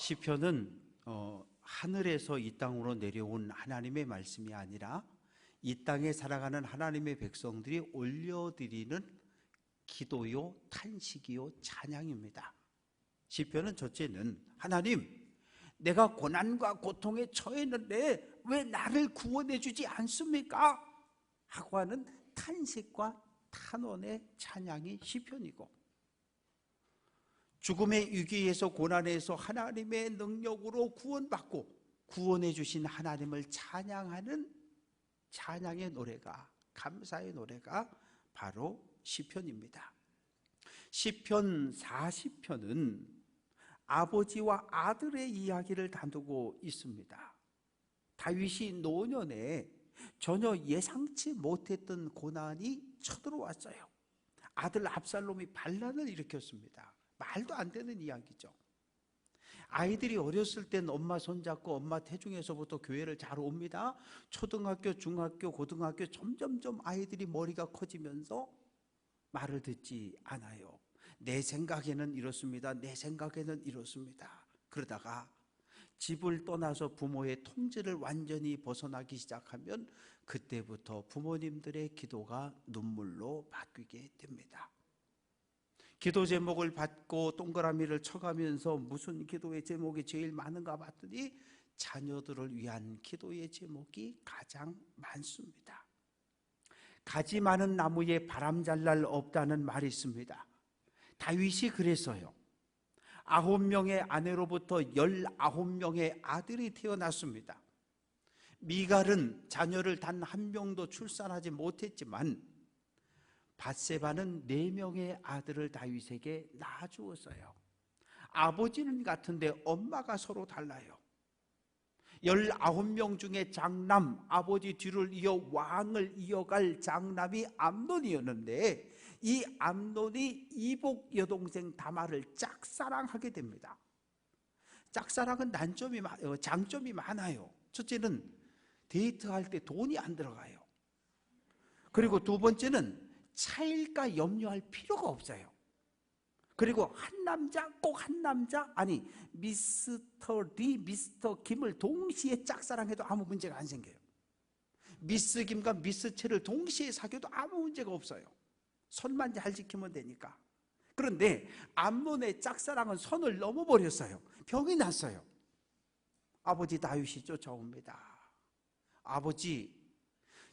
시편은 하늘에서 이 땅으로 내려온 하나님의 말씀이 아니라 이 땅에 살아가는 하나님의 백성들이 올려드리는 기도요, 탄식이요, 찬양입니다. 시편은 첫째는 하나님, 내가 고난과 고통에 처했는데 왜 나를 구원해 주지 않습니까? 하고 하는 탄식과 탄원의 찬양이 시편이고, 죽음의 위기에서 고난에서 하나님의 능력으로 구원받고 구원해 주신 하나님을 찬양하는 찬양의 노래가, 감사의 노래가 바로 시편입니다. 시편 40편은 아버지와 아들의 이야기를 다루고 있습니다. 다윗이 노년에 전혀 예상치 못했던 고난이 쳐들어왔어요. 아들 압살롬이 반란을 일으켰습니다. 말도 안 되는 이야기죠. 아이들이 어렸을 땐 엄마 손잡고 엄마 태중에서부터 교회를 잘 옵니다. 초등학교, 중학교, 고등학교 점점점 아이들이 머리가 커지면서 말을 듣지 않아요. 내 생각에는 이렇습니다. 내 생각에는 이렇습니다. 그러다가 집을 떠나서 부모의 통제를 완전히 벗어나기 시작하면 그때부터 부모님들의 기도가 눈물로 바뀌게 됩니다. 기도 제목을 받고 동그라미를 쳐가면서 무슨 기도의 제목이 제일 많은가 봤더니 자녀들을 위한 기도의 제목이 가장 많습니다. 가지 많은 나무에 바람 잘 날 없다는 말이 있습니다. 다윗이 그랬어요. 9명의 아내로부터 19명의 아들이 태어났습니다. 미갈은 자녀를 단 한 명도 출산하지 못했지만 밧세바는 4명의 아들을 다윗에게 낳아주었어요. 아버지는 같은데 엄마가 서로 달라요. 19명 중에 장남, 아버지 뒤를 이어 왕을 이어갈 장남이 암논이었는데 이 암논이 이복 여동생 다말을 짝사랑하게 됩니다. 짝사랑은 장점이 많아요. 첫째는 데이트할 때 돈이 안 들어가요. 그리고 두 번째는 차일까 염려할 필요가 없어요. 그리고 한 남자, 꼭 한 남자, 아니 미스터 D, 미스터 김을 동시에 짝사랑해도 아무 문제가 안 생겨요. 미스 김과 미스 채를 동시에 사귀어도 아무 문제가 없어요. 선만 잘 지키면 되니까. 그런데 암논의 짝사랑은 선을 넘어버렸어요. 병이 났어요. 아버지 다윗이 쫓아옵니다. 아버지,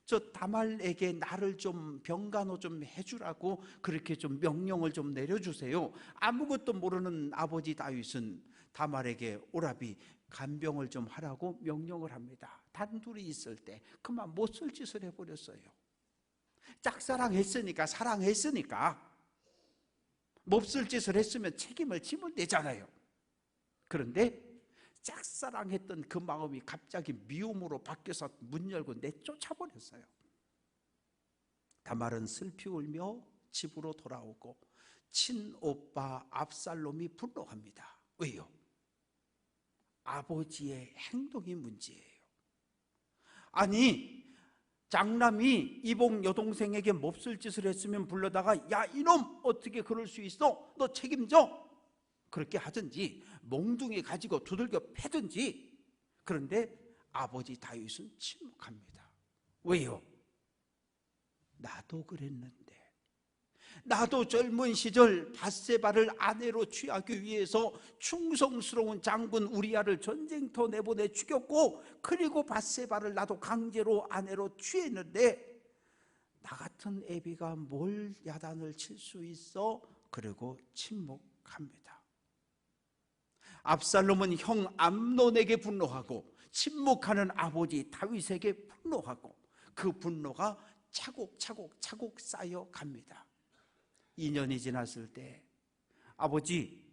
저 다말에게 나를 좀 병간호 좀 해주라고 그렇게 좀 명령을 좀 내려주세요. 아무것도 모르는 아버지 다윗은 다말에게 오라비 간병을 좀 하라고 명령을 합니다. 단둘이 있을 때 그만 못쓸 짓을 해버렸어요. 짝사랑했으니까, 사랑했으니까 몹쓸 짓을 했으면 책임을 지면 되잖아요. 그런데 짝사랑했던 그 마음이 갑자기 미움으로 바뀌어서 문 열고 내쫓아버렸어요. 다말은 슬피 울며 집으로 돌아오고 친오빠 압살롬이 분노합니다. 왜요? 아버지의 행동이 문제예요. 아니, 장남이 이복 여동생에게 몹쓸 짓을 했으면 불러다가 야 이놈 어떻게 그럴 수 있어? 너 책임져? 그렇게 하든지 몽둥이 가지고 두들겨 패든지. 그런데 아버지 다윗은 침묵합니다. 왜요? 나도 그랬는데, 나도 젊은 시절 밧세바를 아내로 취하기 위해서 충성스러운 장군 우리아를 전쟁터 내보내 죽였고, 그리고 밧세바를 나도 강제로 아내로 취했는데 나 같은 애비가 뭘 야단을 칠 수 있어? 그리고 침묵합니다. 압살롬은 형 암논에게 분노하고 침묵하는 아버지 다윗에게 분노하고 그 분노가 차곡차곡 쌓여갑니다. 2년이 지났을 때 아버지,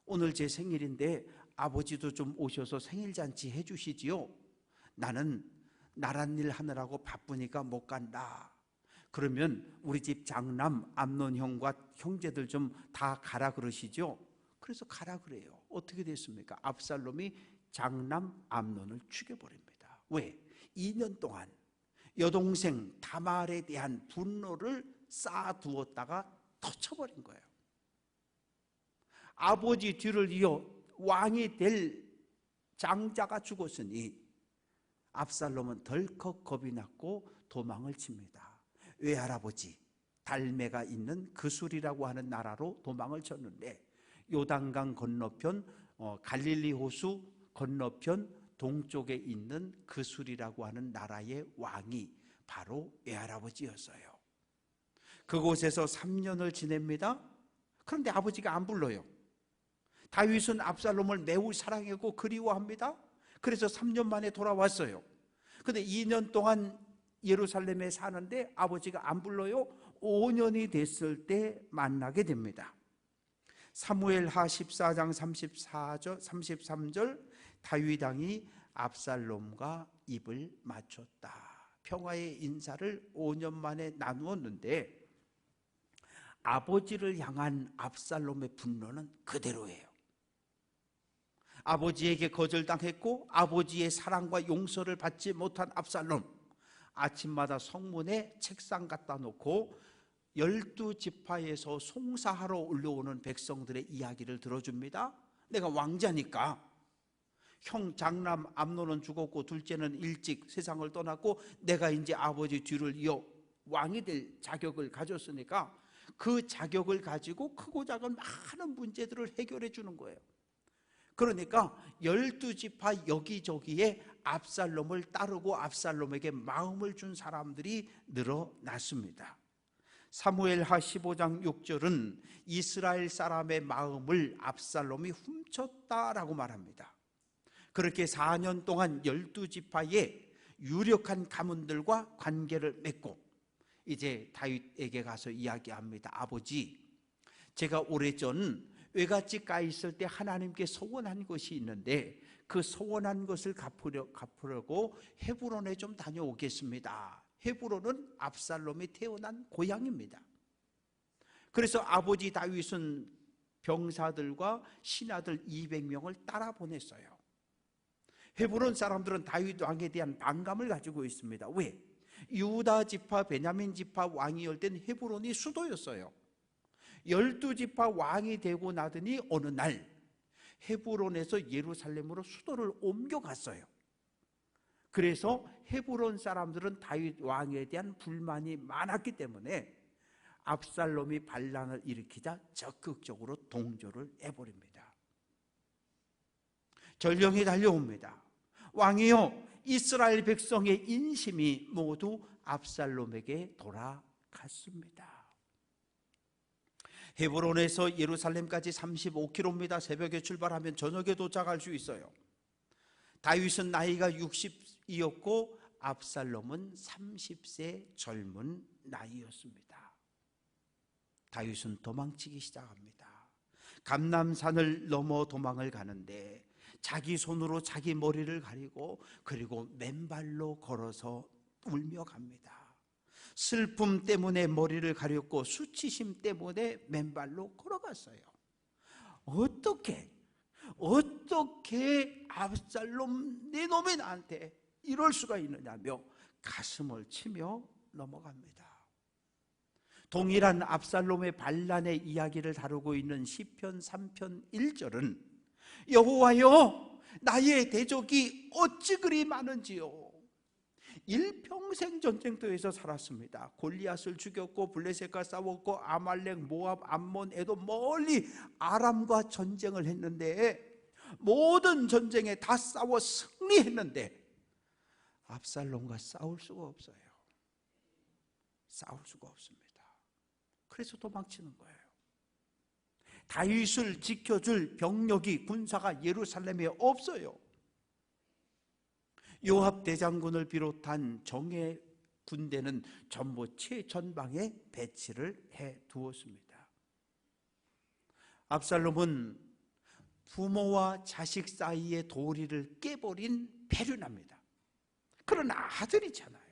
오늘 제 생일인데 아버지도 좀 오셔서 생일잔치 해주시지요? 나는 나란 일 하느라고 바쁘니까 못 간다. 그러면 우리 집 장남 암논 형과 형제들 좀 다 가라 그러시죠? 그래서 가라 그래요. 어떻게 됐습니까? 압살롬이 장남 암논을 죽여버립니다. 왜? 2년 동안 여동생 다말에 대한 분노를 쌓아두었다가 터쳐버린 거예요. 아버지 뒤를 이어 왕이 될 장자가 죽었으니 압살롬은 덜컥 겁이 났고 도망을 칩니다. 외할아버지 달메가 있는 그술이라고 하는 나라로 도망을 쳤는데, 요단강 건너편 갈릴리 호수 건너편 동쪽에 있는 그술이라고 하는 나라의 왕이 바로 외할아버지였어요. 그곳에서 3년을 지냅니다. 그런데 아버지가 안 불러요. 다윗은 압살롬을 매우 사랑하고 그리워합니다. 그래서 3년 만에 돌아왔어요. 근데 2년 동안 예루살렘에 사는데 아버지가 안 불러요. 5년이 됐을 때 만나게 됩니다. 사무엘하 14장 34절 33절 다윗 왕이 압살롬과 입을 맞췄다. 평화의 인사를 5년 만에 나누었는데 아버지를 향한 압살롬의 분노는 그대로예요. 아버지에게 거절당했고 아버지의 사랑과 용서를 받지 못한 압살롬, 아침마다 성문에 책상 갖다 놓고 12지파에서 송사하러 올라오는 백성들의 이야기를 들어줍니다. 내가 왕자니까, 형 장남 암논은 죽었고 둘째는 일찍 세상을 떠났고 내가 이제 아버지 뒤를 이어 왕이 될 자격을 가졌으니까 그 자격을 가지고 크고 작은 많은 문제들을 해결해 주는 거예요. 그러니까 12지파 여기저기에 압살롬을 따르고 압살롬에게 마음을 준 사람들이 늘어났습니다. 사무엘하 15장 6절은 이스라엘 사람의 마음을 압살롬이 훔쳤다라고 말합니다. 그렇게 4년 동안 12지파의 유력한 가문들과 관계를 맺고 이제 다윗에게 가서 이야기합니다. 아버지, 제가 오래전 외갓집 가 있을 때 하나님께 소원한 것이 있는데 그 소원한 것을 갚으려고 헤브론에 좀 다녀오겠습니다. 헤브론은 압살롬이 태어난 고향입니다. 그래서 아버지 다윗은 병사들과 신하들 200명을 따라 보냈어요. 헤브론 사람들은 다윗 왕에 대한 반감을 가지고 있습니다. 왜? 유다 지파, 베냐민 지파 왕이었을 땐 헤브론이 수도였어요. 12지파 왕이 되고 나더니 어느 날 헤브론에서 예루살렘으로 수도를 옮겨갔어요. 그래서 헤브론 사람들은 다윗 왕에 대한 불만이 많았기 때문에 압살롬이 반란을 일으키자 적극적으로 동조를 해버립니다. 전령이 달려옵니다. 왕이여, 이스라엘 백성의 인심이 모두 압살롬에게 돌아갔습니다. 헤브론에서 예루살렘까지 35km입니다. 새벽에 출발하면 저녁에 도착할 수 있어요. 다윗은 나이가 60이었고 압살롬은 30세 젊은 나이였습니다. 다윗은 도망치기 시작합니다. 감람산을 넘어 도망을 가는데 자기 손으로 자기 머리를 가리고 그리고 맨발로 걸어서 울며 갑니다. 슬픔 때문에 머리를 가렸고 수치심 때문에 맨발로 걸어갔어요. 어떻게 압살롬 네 놈이 나한테 이럴 수가 있느냐며 가슴을 치며 넘어갑니다. 동일한 압살롬의 반란의 이야기를 다루고 있는 시편 3편 1절은 여호와여, 나의 대적이 어찌 그리 많은지요. 일평생 전쟁터에서 살았습니다. 골리앗을 죽였고 블레셋과 싸웠고 아말렉, 모압, 암몬, 에돔 멀리 아람과 전쟁을 했는데 모든 전쟁에 다 싸워 승리했는데 압살롬과 싸울 수가 없어요. 싸울 수가 없습니다. 그래서 도망치는 거예요. 다윗을 지켜줄 병력이, 군사가 예루살렘에 없어요. 요압 대장군을 비롯한 정예 군대는 전부 최전방에 배치를 해 두었습니다. 압살롬은 부모와 자식 사이의 도리를 깨버린 배륜합니다. 그러나 아들이잖아요.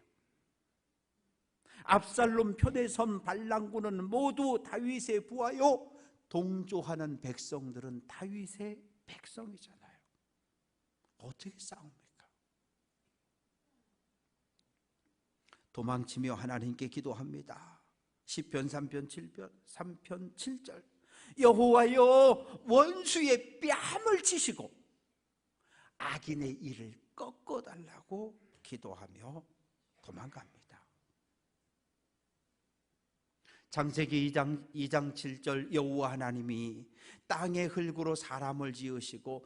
압살롬 편에 선 반란군은 모두 다윗의 부하요, 동조하는 백성들은 다윗의 백성이잖아요. 어떻게 싸웁니까? 도망치며 하나님께 기도합니다. 시편 3편 7절 여호와여 원수의 뺨을 치시고 악인의 일을 꺾어달라고 기도하며 도망갑니다. 창세기 2장 7절 여호와 하나님이 땅의 흙으로 사람을 지으시고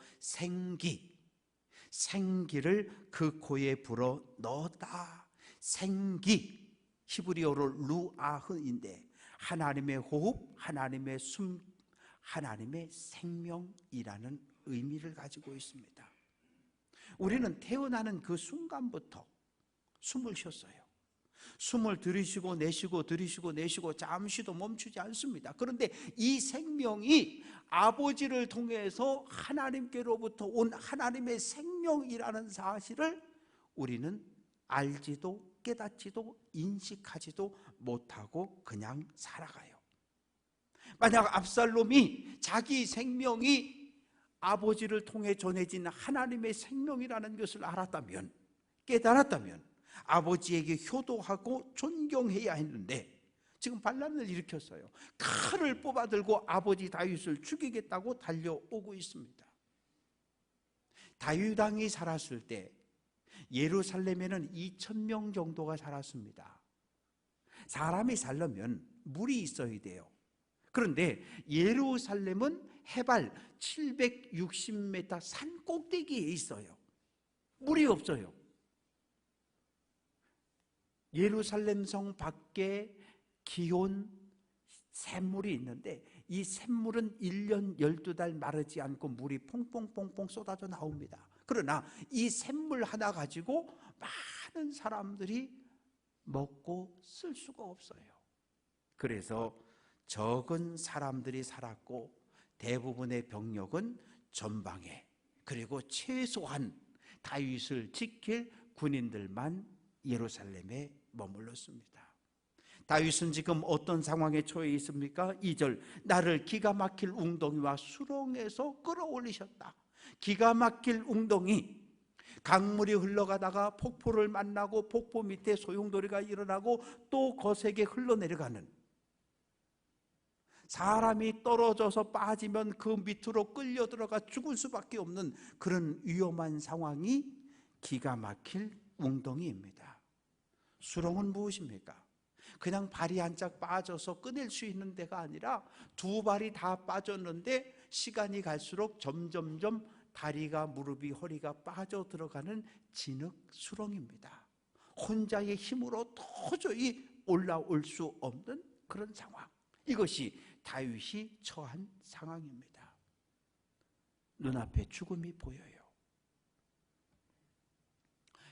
생기를 그 코에 불어 넣었다. 생기 히브리어로 루아흐인데 하나님의 호흡, 하나님의 숨, 하나님의 생명이라는 의미를 가지고 있습니다. 우리는 태어나는 그 순간부터 숨을 쉬었어요. 숨을 들이쉬고 내쉬고 들이쉬고 내쉬고 잠시도 멈추지 않습니다. 그런데 이 생명이 아버지를 통해서 하나님께로부터 온 하나님의 생명이라는 사실을 우리는 알지도 깨닫지도 인식하지도 못하고 그냥 살아가요. 만약 압살롬이 자기 생명이 아버지를 통해 전해진 하나님의 생명이라는 것을 알았다면, 깨달았다면 아버지에게 효도하고 존경해야 했는데 지금 반란을 일으켰어요. 칼을 뽑아들고 아버지 다윗을 죽이겠다고 달려오고 있습니다. 다윗 왕이 살았을 때 예루살렘에는 2,000명 정도가 살았습니다. 사람이 살려면 물이 있어야 돼요. 그런데 예루살렘은 해발 760m 산 꼭대기에 있어요. 물이 없어요. 예루살렘 성 밖에 기온 샘물이 있는데 이 샘물은 1년 12달 마르지 않고 물이 퐁퐁퐁퐁 쏟아져 나옵니다. 그러나 이 샘물 하나 가지고 많은 사람들이 먹고 쓸 수가 없어요. 그래서 적은 사람들이 살았고 대부분의 병력은 전방에, 그리고 최소한 다윗을 지킬 군인들만 예루살렘에 머물렀습니다. 다윗은 지금 어떤 상황에 처해 있습니까? 2절, 나를 기가 막힐 웅덩이와 수렁에서 끌어올리셨다. 기가 막힐 웅덩이, 강물이 흘러가다가 폭포를 만나고 폭포 밑에 소용돌이가 일어나고 또 거세게 흘러내려가는, 사람이 떨어져서 빠지면 그 밑으로 끌려 들어가 죽을 수밖에 없는 그런 위험한 상황이 기가 막힐 웅덩이입니다. 수렁은 무엇입니까? 그냥 발이 한 짝 빠져서 꺼낼 수 있는 데가 아니라 두 발이 다 빠졌는데 시간이 갈수록 점점점 다리가, 무릎이, 허리가 빠져 들어가는 진흙 수렁입니다. 혼자의 힘으로 도저히 올라올 수 없는 그런 상황, 이것이 다윗이 처한 상황입니다. 눈앞에 죽음이 보여요.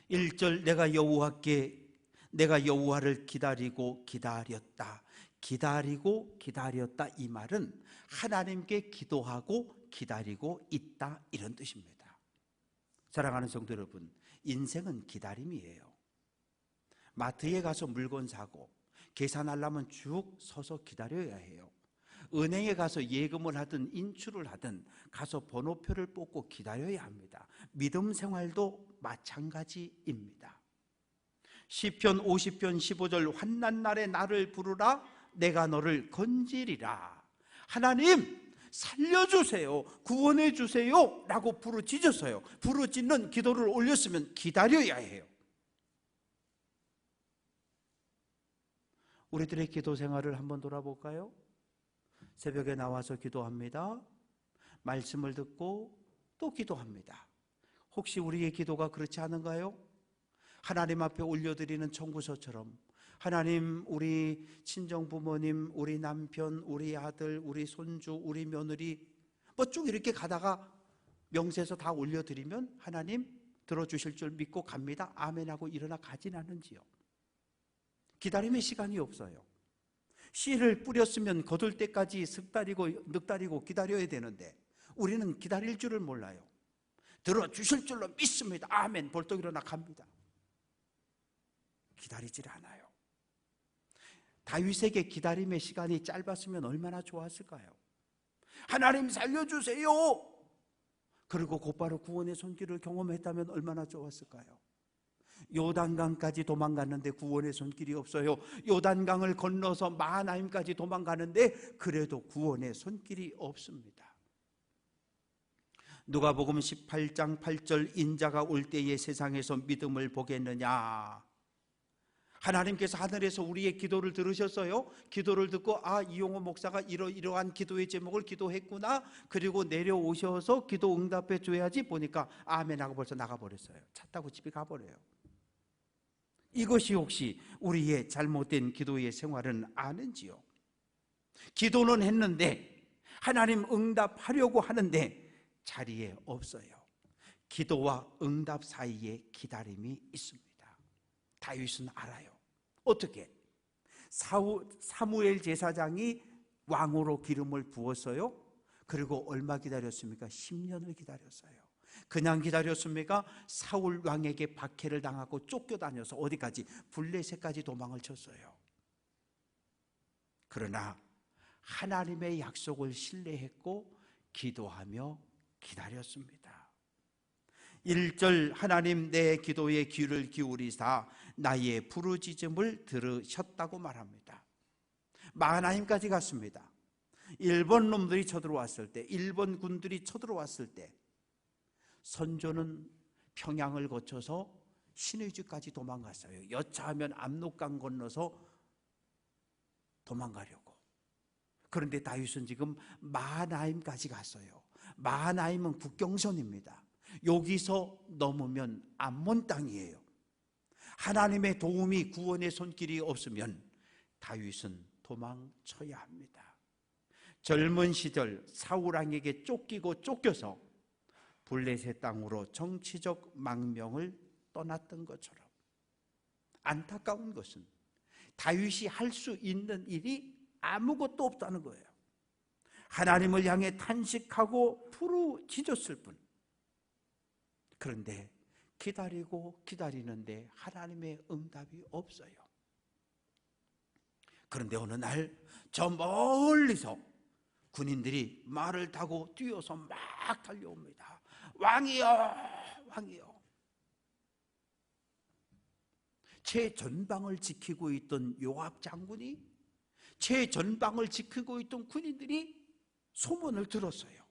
1절, 내가 여호와를 기다리고 기다렸다. 기다리고 기다렸다, 이 말은 하나님께 기도하고 기다리고 있다, 이런 뜻입니다. 사랑하는 성도 여러분, 인생은 기다림이에요. 마트에 가서 물건 사고 계산하려면 쭉 서서 기다려야 해요. 은행에 가서 예금을 하든 인출을 하든 가서 번호표를 뽑고 기다려야 합니다. 믿음 생활도 마찬가지입니다. 시편 50편 15절, 환난 날에 나를 부르라 내가 너를 건지리라. 하나님 살려주세요, 구원해 주세요 라고 부르짖었어요. 부르짖는 기도를 올렸으면 기다려야 해요. 우리들의 기도 생활을 한번 돌아볼까요? 새벽에 나와서 기도합니다. 말씀을 듣고 또 기도합니다. 혹시 우리의 기도가 그렇지 않은가요? 하나님 앞에 올려드리는 청구서처럼, 하나님, 우리 친정부모님, 우리 남편, 우리 아들, 우리 손주, 우리 며느리 뭐 쭉 이렇게 가다가 명세서 다 올려드리면 하나님 들어주실 줄 믿고 갑니다, 아멘하고 일어나 가진 않은지요? 기다림의 시간이 없어요. 씨를 뿌렸으면 거둘 때까지 득달이고 늑달이고 기다려야 되는데 우리는 기다릴 줄을 몰라요. 들어주실 줄로 믿습니다, 아멘, 벌떡 일어나 갑니다. 기다리질 않아요. 다윗에게 기다림의 시간이 짧았으면 얼마나 좋았을까요? 하나님 살려주세요, 그리고 곧바로 구원의 손길을 경험했다면 얼마나 좋았을까요? 요단강까지 도망갔는데 구원의 손길이 없어요. 요단강을 건너서 마하나임까지 도망가는데 그래도 구원의 손길이 없습니다. 누가복음 18장 8절 인자가 올 때에 세상에서 믿음을 보겠느냐. 하나님께서 하늘에서 우리의 기도를 들으셨어요. 기도를 듣고 이용호 목사가 이러한 기도의 제목을 기도했구나. 그리고 내려오셔서 기도 응답해 줘야지 보니까 아멘 하고 벌써 나가버렸어요. 차 타고 집에 가버려요. 이것이 혹시 우리의 잘못된 기도의 생활은 아는지요? 기도는 했는데 하나님 응답하려고 하는데 자리에 없어요. 기도와 응답 사이에 기다림이 있습니다. 다윗은 알아요. 어떻게? 사무엘 제사장이 왕으로 기름을 부었어요. 그리고 얼마 기다렸습니까? 10년을 기다렸어요. 그냥 기다렸습니까? 사울 왕에게 박해를 당하고 쫓겨다녀서 어디까지? 블레셋까지 도망을 쳤어요. 그러나 하나님의 약속을 신뢰했고 기도하며 기다렸습니다. 1절 하나님 내 기도에 귀를 기울이사 나의 부르짖음을 들으셨다고 말합니다. 마하나임까지 갔습니다. 일본 놈들이 쳐들어왔을 때, 일본 군들이 쳐들어왔을 때 선조는 평양을 거쳐서 신의주까지 도망갔어요. 여차하면 압록강 건너서 도망가려고. 그런데 다윗은 지금 마하나임까지 갔어요. 마하나임은 국경선입니다. 여기서 넘으면 암몬 땅이에요. 하나님의 도움이 구원의 손길이 없으면 다윗은 도망쳐야 합니다. 젊은 시절 사울왕에게 쫓기고 쫓겨서 블레셋 땅으로 정치적 망명을 떠났던 것처럼 안타까운 것은 다윗이 할 수 있는 일이 아무것도 없다는 거예요. 하나님을 향해 탄식하고 부르짖었을 뿐. 그런데 기다리고 기다리는데 하나님의 응답이 없어요. 그런데 어느 날 저 멀리서 군인들이 말을 타고 뛰어서 막 달려옵니다. 왕이여, 왕이여. 제 전방을 지키고 있던 요압 장군이, 제 전방을 지키고 있던 군인들이 소문을 들었어요.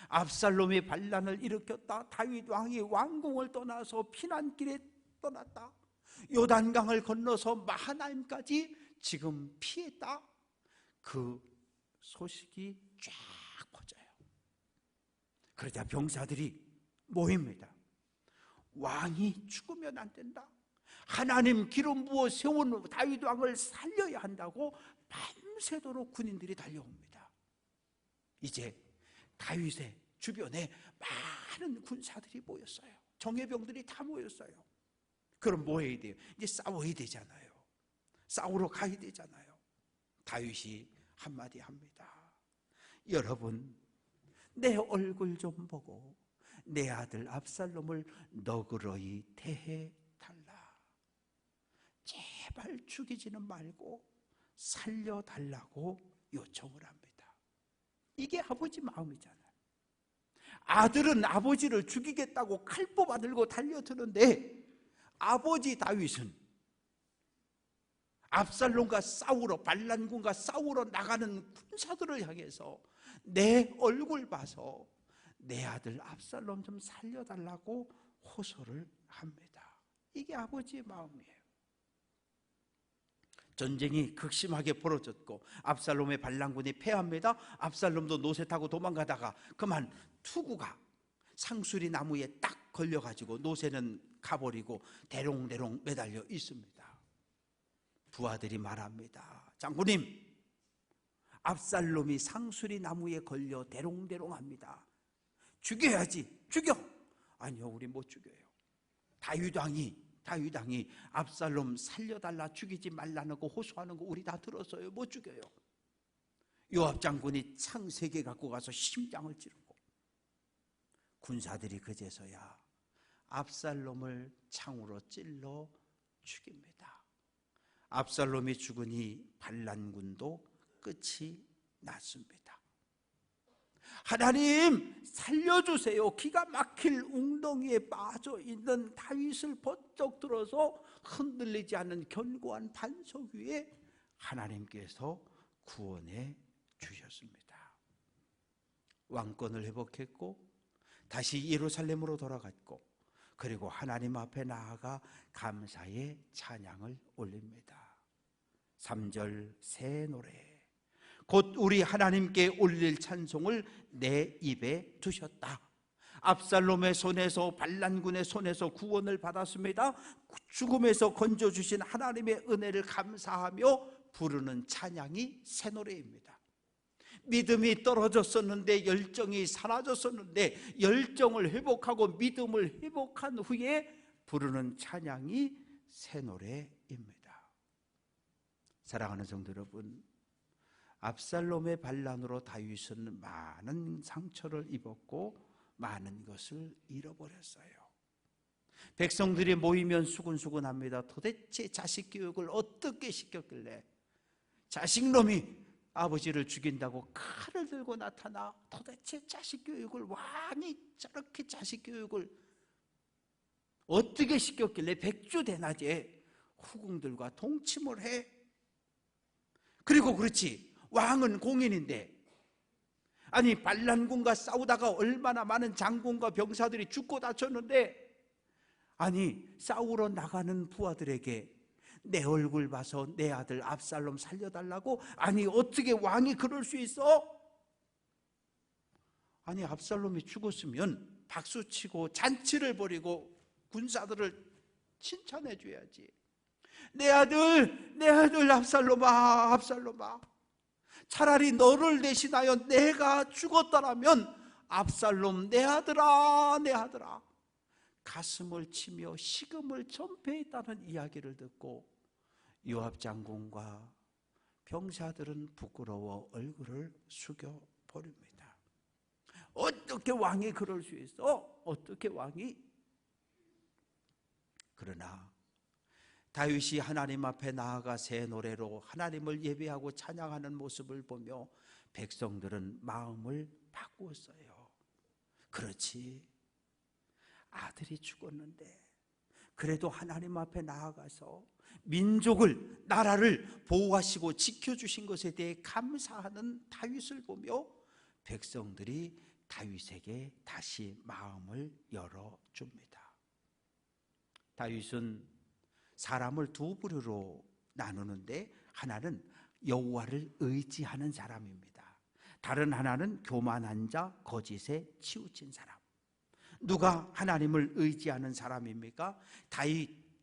압살롬이 반란을 일으켰다. 다윗 왕이 왕궁을 떠나서 피난길에 떠났다. 요단강을 건너서 마하나임까지 지금 피했다. 그 소식이 쫙 퍼져요. 그러자 병사들이 모입니다. 왕이 죽으면 안 된다. 하나님 기름 부어 세운 다윗 왕을 살려야 한다고 밤새도록 군인들이 달려옵니다. 이제 다윗의 주변에 많은 군사들이 모였어요. 정예병들이 다 모였어요. 그럼 뭐 해야 돼요? 이제 싸워야 되잖아요. 싸우러 가야 되잖아요. 다윗이 한마디 합니다. 여러분, 내 얼굴 좀 보고 내 아들 압살롬을 너그러이 대해 달라. 제발 죽이지는 말고 살려달라고 요청을 합니다. 이게 아버지 마음이잖아요. 아들은 아버지를 죽이겠다고 칼 뽑아 들고 달려드는데 아버지 다윗은 압살롬과 싸우러, 반란군과 싸우러 나가는 군사들을 향해서 내 얼굴 봐서 내 아들 압살롬 좀 살려달라고 호소를 합니다. 이게 아버지의 마음이에요. 전쟁이 극심하게 벌어졌고 압살롬의 반란군이 패합니다. 압살롬도 노새 타고 도망가다가 그만 투구가 상수리 나무에 딱 걸려가지고 노새는 가버리고 대롱대롱 매달려 있습니다. 부하들이 말합니다. 장군님, 압살롬이 상수리 나무에 걸려 대롱대롱합니다. 죽여야지. 죽여. 아니요, 우리 못 죽여요. 다윗 왕이 압살롬 살려달라, 죽이지 말라는 거 호소하는 거 우리 다 들었어요. 못 죽여요. 요압 장군이 창 3개 갖고 가서 심장을 찌르고 군사들이 그제서야 압살롬을 창으로 찔러 죽입니다. 압살롬이 죽으니 반란군도 끝이 났습니다. 하나님 살려주세요. 기가 막힐 웅덩이에 빠져 있는 다윗을 번쩍 들어서 흔들리지 않는 견고한 반석 위에 하나님께서 구원해 주셨습니다. 왕권을 회복했고 다시 예루살렘으로 돌아갔고, 그리고 하나님 앞에 나아가 감사의 찬양을 올립니다. 3절 새 노래, 곧 우리 하나님께 올릴 찬송을 내 입에 두셨다. 압살롬의 손에서, 반란군의 손에서 구원을 받았습니다. 죽음에서 건져주신 하나님의 은혜를 감사하며 부르는 찬양이 새 노래입니다. 믿음이 떨어졌었는데, 열정이 사라졌었는데 열정을 회복하고 믿음을 회복한 후에 부르는 찬양이 새 노래입니다. 사랑하는 성도 여러분, 압살롬의 반란으로 다윗은 많은 상처를 입었고 많은 것을 잃어버렸어요. 백성들이 모이면 수군수군합니다. 도대체 자식 교육을 어떻게 시켰길래 자식놈이 아버지를 죽인다고 칼을 들고 나타나, 도대체 자식 교육을, 왕이 저렇게 자식 교육을 어떻게 시켰길래 백주대낮에 후궁들과 동침을 해? 그리고 그렇지, 왕은 공인인데, 아니 반란군과 싸우다가 얼마나 많은 장군과 병사들이 죽고 다쳤는데, 아니 싸우러 나가는 부하들에게 내 얼굴 봐서 내 아들 압살롬 살려달라고? 아니 어떻게 왕이 그럴 수 있어? 아니 압살롬이 죽었으면 박수치고 잔치를 벌이고 군사들을 칭찬해 줘야지. 내 아들 압살롬아, 압살롬아, 차라리 너를 대신하여 내가 죽었더라면 압살롬 내 아들아, 내 아들아, 가슴을 치며 식음을 전폐했다는 이야기를 듣고 요압 장군과 병사들은 부끄러워 얼굴을 숙여 버립니다. 어떻게 왕이 그럴 수 있어? 어떻게 왕이? 그러나 다윗이 하나님 앞에 나아가 새 노래로 하나님을 예배하고 찬양하는 모습을 보며 백성들은 마음을 바꾸었어요. 그렇지, 아들이 죽었는데 그래도 하나님 앞에 나아가서 민족을, 나라를 보호하시고 지켜주신 것에 대해 감사하는 다윗을 보며 백성들이 다윗에게 다시 마음을 열어줍니다. 다윗은 사람을 두 부류로 나누는데, 하나는 여호와를 의지하는 사람입니다. 다른 하나는 교만한 자, 거짓에 치우친 사람. 누가 하나님을 의지하는 사람입니까?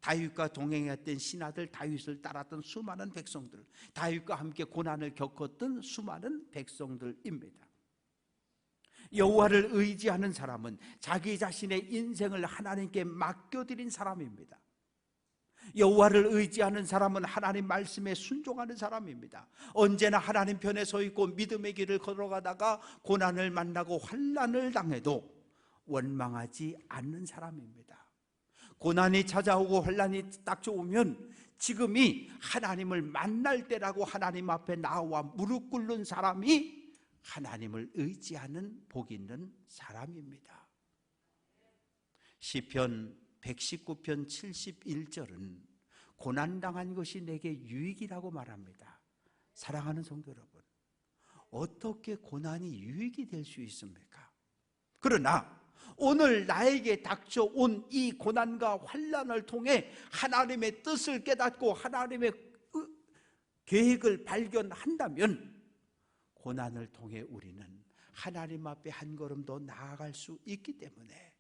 다윗과 동행했던 신하들, 다윗을 따랐던 수많은 백성들, 다윗과 함께 고난을 겪었던 수많은 백성들입니다. 여호와를 의지하는 사람은 자기 자신의 인생을 하나님께 맡겨드린 사람입니다. 여호와를 의지하는 사람은 하나님 말씀에 순종하는 사람입니다. 언제나 하나님 편에 서 있고 믿음의 길을 걸어가다가 고난을 만나고 환난을 당해도 원망하지 않는 사람입니다. 고난이 찾아오고 환난이 닥쳐오면 지금이 하나님을 만날 때라고 하나님 앞에 나와 무릎 꿇는 사람이 하나님을 의지하는 복 있는 사람입니다. 시편 119편 71절은 고난당한 것이 내게 유익이라고 말합니다. 사랑하는 성도 여러분, 어떻게 고난이 유익이 될 수 있습니까? 그러나 오늘 나에게 닥쳐온 이 고난과 환난을 통해 하나님의 뜻을 깨닫고 하나님의 계획을 발견한다면 고난을 통해 우리는 하나님 앞에 한 걸음 더 나아갈 수 있기 때문에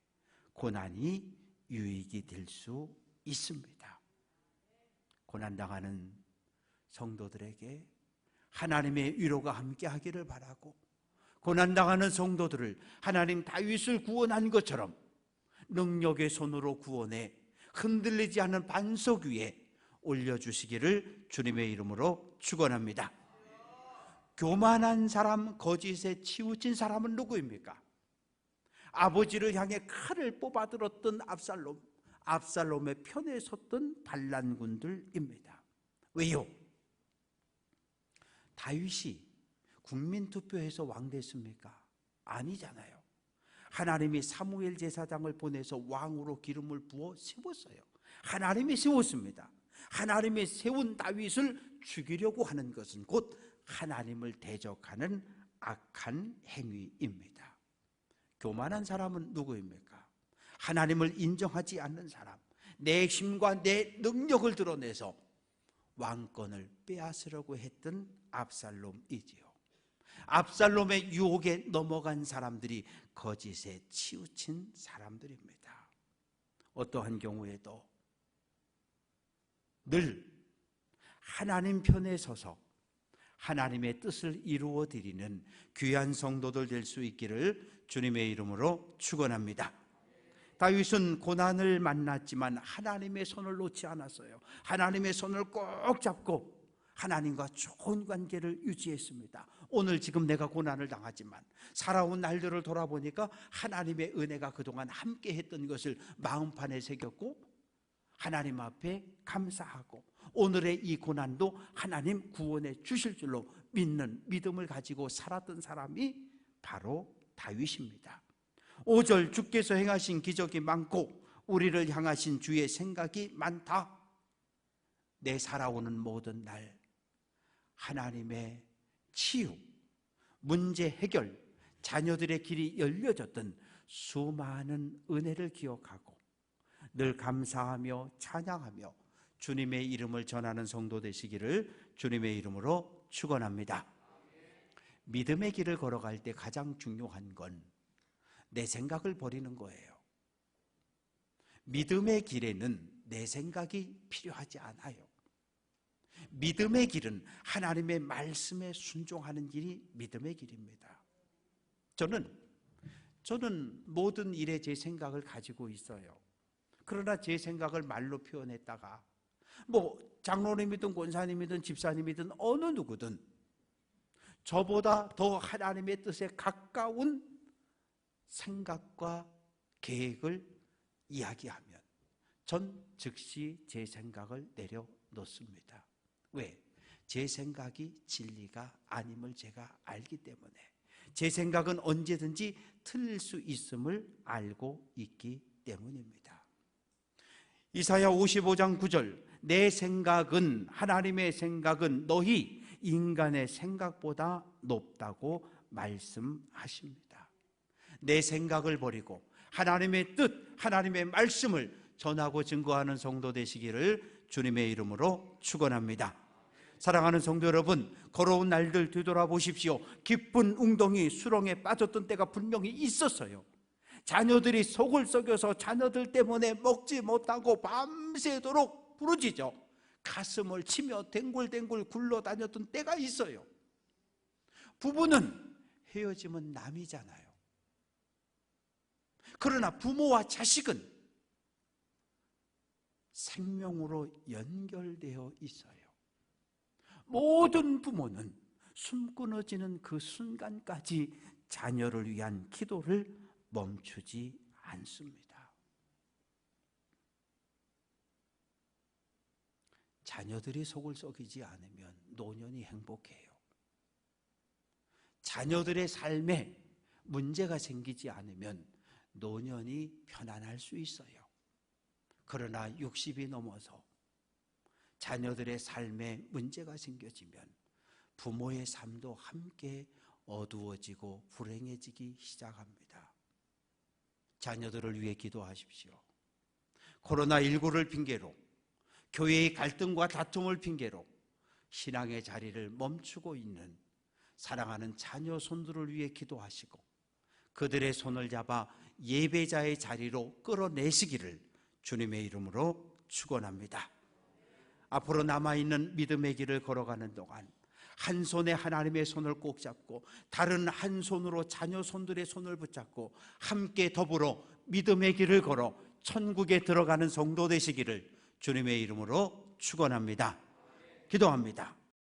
고난이 유익이 될 수 있습니다. 고난당하는 성도들에게 하나님의 위로가 함께하기를 바라고, 고난당하는 성도들을 하나님 다윗을 구원한 것처럼 능력의 손으로 구원해 흔들리지 않는 반석 위에 올려주시기를 주님의 이름으로 축원합니다. 교만한 사람, 거짓에 치우친 사람은 누구입니까? 아버지를 향해 칼을 뽑아들었던 압살롬의 편에 섰던 반란군들입니다. 왜요? 다윗이 국민투표에서 왕 됐습니까? 아니잖아요. 하나님이 사무엘 제사장을 보내서 왕으로 기름을 부어 세웠어요. 하나님이 세웠습니다. 하나님이 세운 다윗을 죽이려고 하는 것은 곧 하나님을 대적하는 악한 행위입니다. 교만한 사람은 누구입니까? 하나님을 인정하지 않는 사람, 내 힘과 내 능력을 드러내서 왕권을 빼앗으려고 했던 압살롬이지요. 압살롬의 유혹에 넘어간 사람들이 거짓에 치우친 사람들입니다. 어떠한 경우에도 늘 하나님 편에 서서 하나님의 뜻을 이루어 드리는 귀한 성도들 될 수 있기를 주님의 이름으로 축원합니다. 다윗은 고난을 만났지만 하나님의 손을 놓지 않았어요. 하나님의 손을 꼭 잡고 하나님과 좋은 관계를 유지했습니다. 오늘 지금 내가 고난을 당하지만 살아온 날들을 돌아보니까 하나님의 은혜가 그동안 함께 했던 것을 마음판에 새겼고 하나님 앞에 감사하고 오늘의 이 고난도 하나님 구원해 주실 줄로 믿는 믿음을 가지고 살았던 사람이 바로 다윗입니다. 5절 주께서 행하신 기적이 많고 우리를 향하신 주의 생각이 많다. 내 살아오는 모든 날 하나님의 치유, 문제 해결, 자녀들의 길이 열려졌던 수많은 은혜를 기억하고 늘 감사하며 찬양하며 주님의 이름을 전하는 성도 되시기를 주님의 이름으로 축원합니다. 믿음의 길을 걸어갈 때 가장 중요한 건 내 생각을 버리는 거예요. 믿음의 길에는 내 생각이 필요하지 않아요. 믿음의 길은 하나님의 말씀에 순종하는 길이 믿음의 길입니다. 저는 모든 일에 제 생각을 가지고 있어요. 그러나 제 생각을 말로 표현했다가 장로님이든 권사님이든 집사님이든 어느 누구든 저보다 더 하나님의 뜻에 가까운 생각과 계획을 이야기하면 전 즉시 제 생각을 내려놓습니다. 왜? 제 생각이 진리가 아님을 제가 알기 때문에, 제 생각은 언제든지 틀릴 수 있음을 알고 있기 때문입니다. 이사야 55장 9절, 내 생각은, 하나님의 생각은 너희 인간의 생각보다 높다고 말씀하십니다. 내 생각을 버리고 하나님의 뜻, 하나님의 말씀을 전하고 증거하는 성도 되시기를 주님의 이름으로 축원합니다. 사랑하는 성도 여러분, 걸어온 날들 되돌아보십시오. 깊은 웅덩이 수렁에 빠졌던 때가 분명히 있었어요. 자녀들이 속을 썩여서 자녀들 때문에 먹지 못하고 밤새도록 부르짖어 가슴을 치며 댕굴댕굴 굴러다녔던 때가 있어요. 부부는 헤어지면 남이잖아요. 그러나 부모와 자식은 생명으로 연결되어 있어요. 모든 부모는 숨 끊어지는 그 순간까지 자녀를 위한 기도를 멈추지 않습니다. 자녀들이 속을 썩이지 않으면 노년이 행복해요. 자녀들의 삶에 문제가 생기지 않으면 노년이 편안할 수 있어요. 그러나 60이 넘어서 자녀들의 삶에 문제가 생겨지면 부모의 삶도 함께 어두워지고 불행해지기 시작합니다. 자녀들을 위해 기도하십시오. 코로나19를 핑계로, 교회의 갈등과 다툼을 핑계로 신앙의 자리를 멈추고 있는 사랑하는 자녀 손들을 위해 기도하시고 그들의 손을 잡아 예배자의 자리로 끌어내시기를 주님의 이름으로 축원합니다. 앞으로 남아있는 믿음의 길을 걸어가는 동안 한 손에 하나님의 손을 꼭 잡고 다른 한 손으로 자녀 손들의 손을 붙잡고 함께 더불어 믿음의 길을 걸어 천국에 들어가는 성도 되시기를 주님의 이름으로 축원합니다. 기도합니다.